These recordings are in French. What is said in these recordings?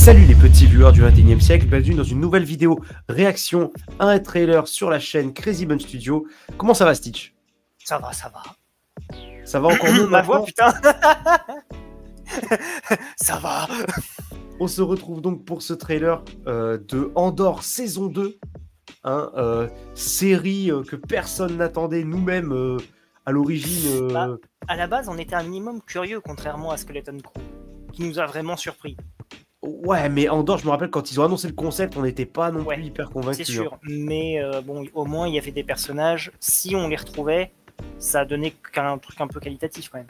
Salut les petits viewers du 21e siècle, bienvenue dans une nouvelle vidéo réaction à un trailer sur la chaîne Crazy Bun Studio. Comment ça va Stitch? Ça va, ça va. Ça va encore mieux Ma voix, maintenant. putain. Ça va. On se retrouve donc pour ce trailer de Andor saison 2. Série que personne n'attendait, nous-mêmes à l'origine. À la base, on était un minimum curieux, contrairement à Skeleton Crew, qui nous a vraiment surpris. Ouais, mais Andor, je me rappelle quand ils ont annoncé le concept, on n'était pas non plus hyper convaincus. C'est sûr, mais bon, au moins il y avait des personnages. Si on les retrouvait, ça donnait qu'un truc un peu qualitatif quand même.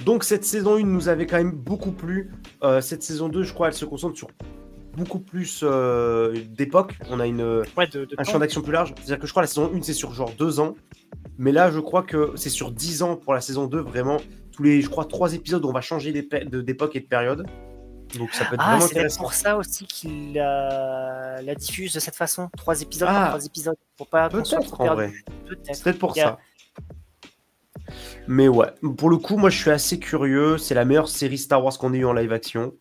Donc cette saison 1 nous avait quand même beaucoup plu. Cette saison 2, je crois, elle se concentre sur beaucoup plus d'époque. On a un champ d'action plus large. C'est-à-dire que je crois que la saison 1, c'est sur genre 2 ans. Mais là, je crois que c'est sur 10 ans pour la saison 2. Vraiment, tous les, je crois, 3 épisodes, on va changer d'époque et de période. Donc ça peut être vraiment intéressant. C'est pour ça aussi qu'il la diffuse de cette façon. 3 épisodes par 3 épisodes. Pour pas qu'on soit trop perdu. C'est peut-être pour ça. Mais ouais, pour le coup, moi je suis assez curieux. C'est la meilleure série Star Wars qu'on ait eu en live action.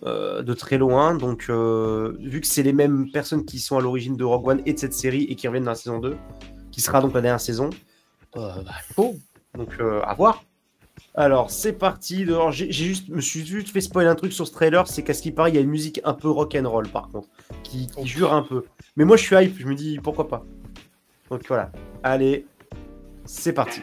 De très loin. Donc, vu que c'est les mêmes personnes qui sont à l'origine de Rogue One et de cette série et qui reviennent dans la saison 2, qui sera donc la dernière saison, donc à voir. Alors, c'est parti. Alors, me suis juste fait spoiler un truc sur ce trailer. C'est qu'à ce qui paraît, il y a une musique un peu rock'n'roll par contre, qui jure un peu. Mais moi je suis hype. Je me dis pourquoi pas. Donc voilà. Allez, c'est parti.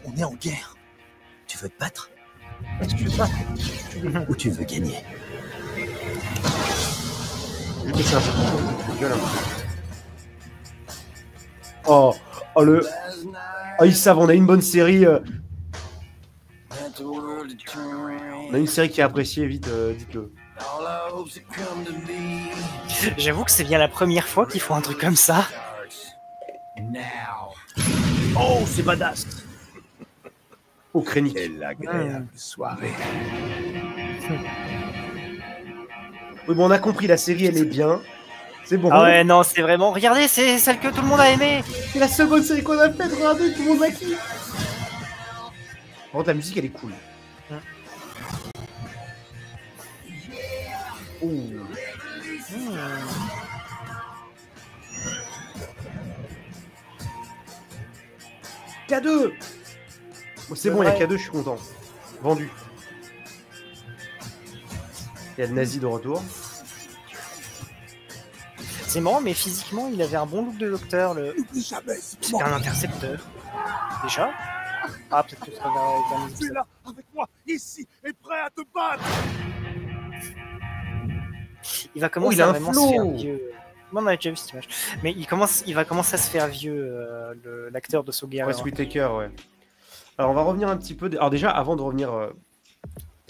On est en guerre. Tu veux te battre? Est-ce que tu veux te battre? Ou tu veux gagner? Oh, ils savent, on a une bonne série. On a une série qui est appréciée, vite, dites-le. J'avoue que c'est bien la première fois qu'ils font un truc comme ça. Oh, c'est badass. Oh, Krennic. Quelle agréable soirée. Oui, bon, on a compris, la série, elle est bien. C'est bon. Ah ouais, non, c'est vraiment... Regardez, c'est celle que tout le monde a aimée. C'est la seule bonne série qu'on a faite, regardez, tout le monde a kiffé. Par contre, la musique, elle est cool. K2. C'est bon, il y a K2, je suis content. Vendu. Il y a le nazi de retour. C'est marrant, mais physiquement, il avait un bon look de docteur. C'était un intercepteur. Déjà? Ah, peut-être que ça va être Tu es là, avec moi, ici, et prêt à te battre. Il va commencer à vraiment se faire vieux. Non, on a déjà vu cette image. Mais il va commencer à se faire vieux, l'acteur de Saw Gerrera. Ouais, Whittaker, ouais. Alors, on va revenir un petit peu... Alors déjà, avant de revenir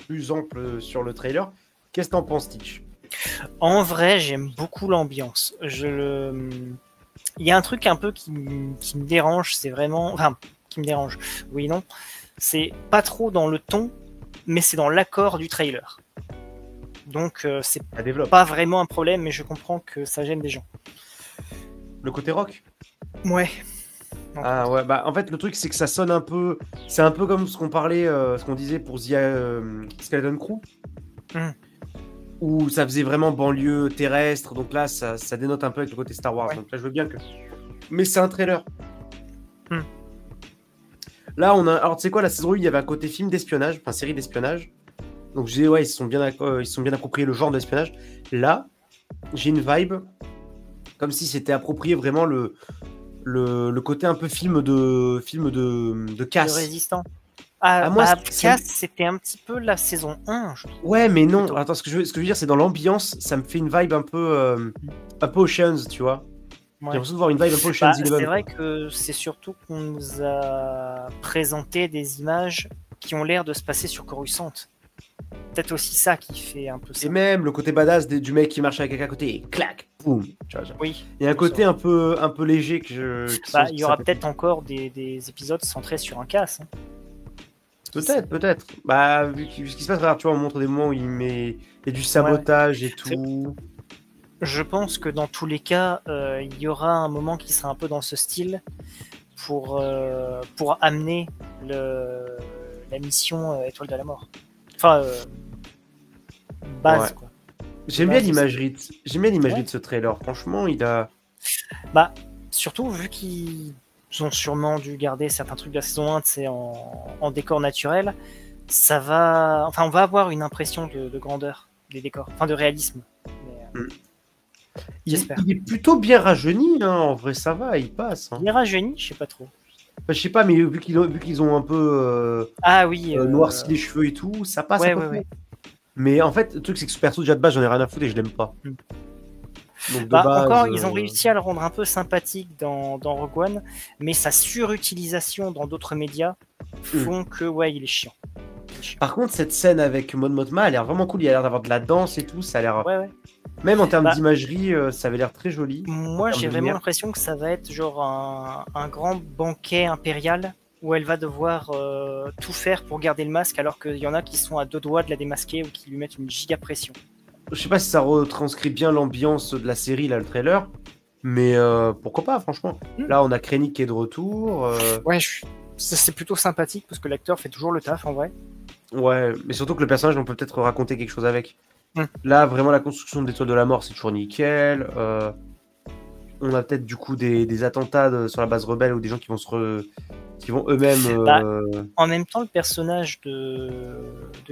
plus ample sur le trailer, qu'est-ce que t'en penses, Stitch? En vrai, j'aime beaucoup l'ambiance. Il y a un truc un peu qui me dérange, c'est vraiment... Enfin, qui me dérange, oui, non. C'est pas trop dans le ton, mais c'est dans l'accord du trailer. Donc, c'est pas vraiment un problème, mais je comprends que ça gêne des gens. Le côté rock? Ouais. Ah ouais, bah en fait, le truc, c'est que ça sonne un peu... C'est un peu comme ce qu'on parlait, ce qu'on disait pour Skeleton Crew. Où ça faisait vraiment banlieue terrestre, donc là ça dénote un peu avec le côté Star Wars, donc là je veux bien que... Mais c'est un trailer. Là on a... Alors tu sais quoi, la saison 1, il y avait un côté film d'espionnage, enfin série d'espionnage, donc je disais ouais, ils se sont bien appropriés le genre d'espionnage. Là, j'ai une vibe, comme si c'était approprié vraiment le côté un peu film de casse. De résistant. Moi, Cass, c'était un petit peu la saison 1. Ouais, mais non. Attends, ce que je veux dire, c'est dans l'ambiance, ça me fait une vibe un peu Oceans, tu vois. J'ai l'impression de voir une vibe un peu Oceans 11. C'est vrai que c'est surtout qu'on nous a présenté des images qui ont l'air de se passer sur Coruscant. Peut-être aussi ça qui fait un peu ça. Et même le côté badass du mec qui marche avec quelqu'un à côté, et clac, boum. Oui. Il y a un côté un peu léger que il y aura peut-être encore des épisodes centrés sur un Cass. Peut-être. Bah, vu ce qui se passe, tu vois, on montre des moments où il y a du sabotage et tout. Je pense que dans tous les cas, il y aura un moment qui sera un peu dans ce style pour amener la mission Étoile de la Mort. Enfin, base, Ouais. quoi. J'aime bien l'imagerie de ce trailer. Franchement, il a. Bah, surtout vu qu'ils ont sûrement dû garder certains trucs de la saison 1 en décor naturel, ça va. Enfin, on va avoir une impression de grandeur des décors, enfin de réalisme. Mais, j'espère. Il est plutôt bien rajeuni, hein. En vrai, ça va, il passe. Hein. Il est rajeuni, je sais pas trop. Enfin, je sais pas, mais vu qu'ils ont un peu Ah oui. noirci les cheveux et tout, ça passe Ouais, un peu ouais, trop. ouais. Mais en fait, le truc, c'est que ce perso, déjà de base, j'en ai rien à foutre et je l'aime pas. Donc, de Bah, base, encore, ils ont réussi à le rendre un peu sympathique dans Rogue One, mais sa surutilisation dans d'autres médias font que, ouais, il est chiant. Par contre, cette scène avec Mon Mothma, elle a l'air vraiment cool. Il a l'air d'avoir de la danse et tout. Ça a l'air. Ouais, ouais. Même en termes Bah, d'imagerie, ça avait l'air très joli. Moi, j'ai de vraiment lumière. l'impression que ça va être genre un grand banquet impérial où elle va devoir tout faire pour garder le masque, alors qu'il y en a qui sont à 2 doigts de la démasquer ou qui lui mettent une giga pression. Je sais pas si ça retranscrit bien l'ambiance de la série, là, le trailer. Mais pourquoi pas, franchement. Là, on a Krennic qui est de retour. Ouais, c'est plutôt sympathique parce que l'acteur fait toujours le taf en vrai. Ouais, mais surtout que le personnage, on peut peut-être raconter quelque chose avec. Mm. Là, vraiment, la construction de l'Étoile de la Mort, c'est toujours nickel. On a peut-être du coup des attentats sur la base rebelle ou des gens qui vont eux-mêmes. Bah, En même temps, le personnage de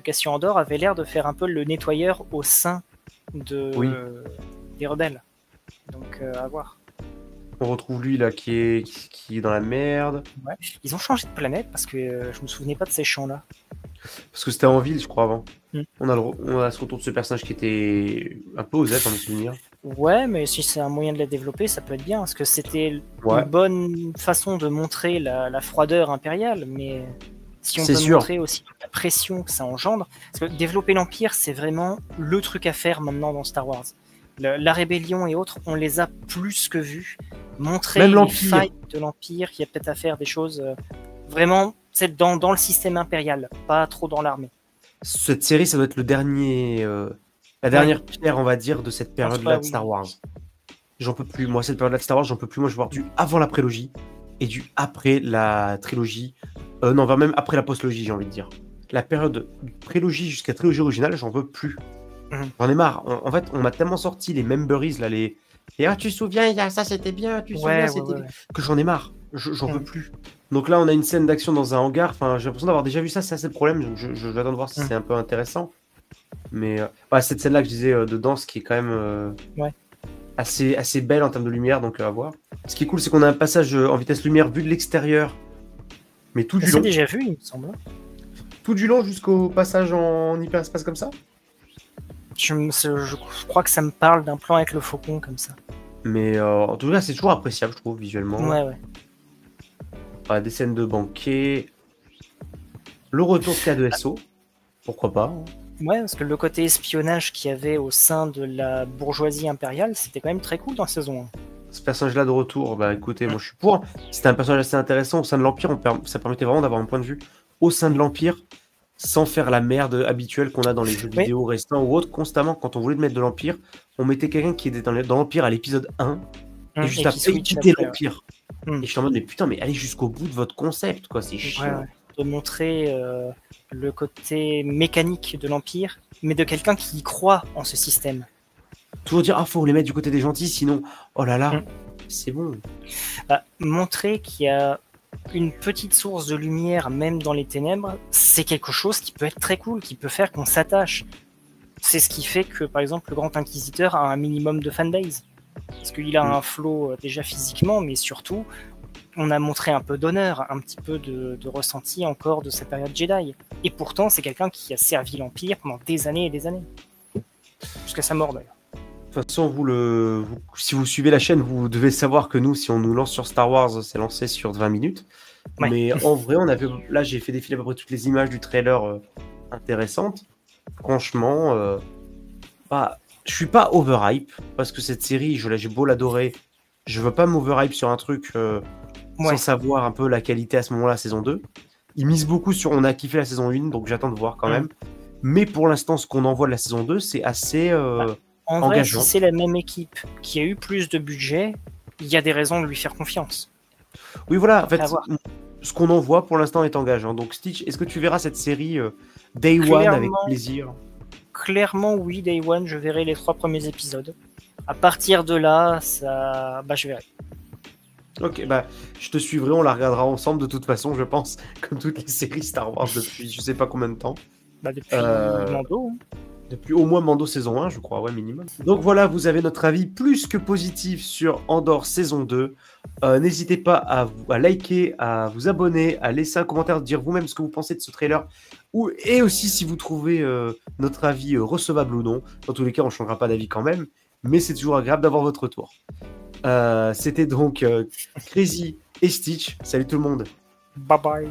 Cassian Andor avait l'air de faire un peu le nettoyeur au sein des rebelles. Donc, à voir. On retrouve lui là qui est dans la merde. Ouais. Ils ont changé de planète parce que je me souvenais pas de ces champs-là. Parce que c'était en ville, je crois, avant. Mm. On a ce retour de ce personnage qui était un peu osé dans mes souvenirs. Ouais, mais si c'est un moyen de la développer, ça peut être bien, parce que c'était Ouais. une bonne façon de montrer la froideur impériale, mais si on C'est peut sûr. montrer aussi toute la pression que ça engendre, parce que développer l'Empire, c'est vraiment le truc à faire maintenant dans Star Wars. La rébellion et autres, on les a plus que vus. Montrer Même les l'Empire. failles de l'Empire, qu'il y a peut-être à faire des choses vraiment dans le système impérial, pas trop dans l'armée. Cette série, ça doit être la dernière pierre, on va dire, de cette période-là de oui. Star Wars. J'en peux plus. Moi, cette période-là de Star Wars, j'en peux plus. Moi, je veux voir du avant la prélogie et du après la trilogie. Non, même après la postlogie, j'ai envie de dire. La période prélogie jusqu'à trilogie originale, j'en veux plus. J'en ai marre. En fait, on m'a tellement sorti les memories, là, et tu te souviens, ça c'était bien, tu te souviens, c'était bien, que j'en ai marre. J'en veux plus. Donc là, on a une scène d'action dans un hangar. Enfin, j'ai l'impression d'avoir déjà vu ça, c'est le problème. Donc je vais attendre de voir si c'est un peu intéressant. Mais cette scène-là que je disais de danse qui est quand même assez belle en termes de lumière, donc à voir. Ce qui est cool, c'est qu'on a un passage en vitesse lumière vu de l'extérieur, mais tout du long. C'est déjà vu, il me semble. Tout du long jusqu'au passage en hyperespace comme ça. Je crois que ça me parle d'un plan avec le faucon comme ça. Mais en tout cas, c'est toujours appréciable, je trouve, visuellement. Ouais. Des scènes de banquet. Le retour de K2SO. Pourquoi pas. Ouais, parce que le côté espionnage qu'il y avait au sein de la bourgeoisie impériale, c'était quand même très cool dans la saison 1. Ce personnage-là de retour, bah écoutez, moi je suis pour. C'était un personnage assez intéressant au sein de l'Empire. Ça permettait vraiment d'avoir un point de vue au sein de l'Empire sans faire la merde habituelle qu'on a dans les jeux vidéo récents ou autres. Constamment, quand on voulait mettre de l'Empire, on mettait quelqu'un qui était dans l'Empire à l'épisode 1 et juste après, il quittait l'Empire. Et je suis en mode, mais putain, mais allez jusqu'au bout de votre concept, quoi, c'est chiant. Ouais. De montrer le côté mécanique de l'Empire, mais de quelqu'un qui y croit en ce système. Toujours dire, faut les mettre du côté des gentils, sinon, oh là là, c'est bon. Montrer qu'il y a une petite source de lumière, même dans les ténèbres, c'est quelque chose qui peut être très cool, qui peut faire qu'on s'attache. C'est ce qui fait que, par exemple, le Grand Inquisiteur a un minimum de fanbase. Parce qu'il a un flow déjà physiquement, mais surtout, on a montré un peu d'honneur, un petit peu de ressenti encore de cette période Jedi. Et pourtant, c'est quelqu'un qui a servi l'Empire pendant des années et des années. Jusqu'à sa mort, d'ailleurs. De toute façon, si vous suivez la chaîne, vous devez savoir que nous, si on nous lance sur Star Wars, c'est lancé sur 20 minutes. Ouais. Mais en vrai, là, j'ai fait défiler à peu près toutes les images du trailer intéressantes. Franchement, je suis pas overhype, parce que cette série, j'ai beau l'adorer, je veux pas m'overhype sur un truc sans savoir un peu la qualité à ce moment-là, saison 2. Ils misent beaucoup sur on a kiffé la saison 1, donc j'attends de voir quand même. Mais pour l'instant, ce qu'on envoie de la saison 2, c'est assez en engageant. Vrai, si c'est la même équipe qui a eu plus de budget, il y a des raisons de lui faire confiance. Oui, voilà, en fait, ce qu'on en voit pour l'instant est engageant. Donc Stitch, est-ce que tu verras cette série Day One avec plaisir? Clairement, oui, Day One, je verrai les 3 premiers épisodes. À partir de là, je verrai. Ok, je te suivrai, on la regardera ensemble de toute façon, je pense, comme toutes les séries Star Wars depuis je sais pas combien de temps. Depuis Mando. Depuis au moins Mando saison 1, je crois, ouais, minimum. Donc voilà, vous avez notre avis plus que positif sur Andor saison 2. N'hésitez pas à liker, à vous abonner, à laisser un commentaire, dire vous-même ce que vous pensez de ce trailer. Et aussi si vous trouvez notre avis recevable ou non. Dans tous les cas, on ne changera pas d'avis quand même. Mais c'est toujours agréable d'avoir votre retour. C'était donc Crazy et Stitch. Salut tout le monde. Bye bye.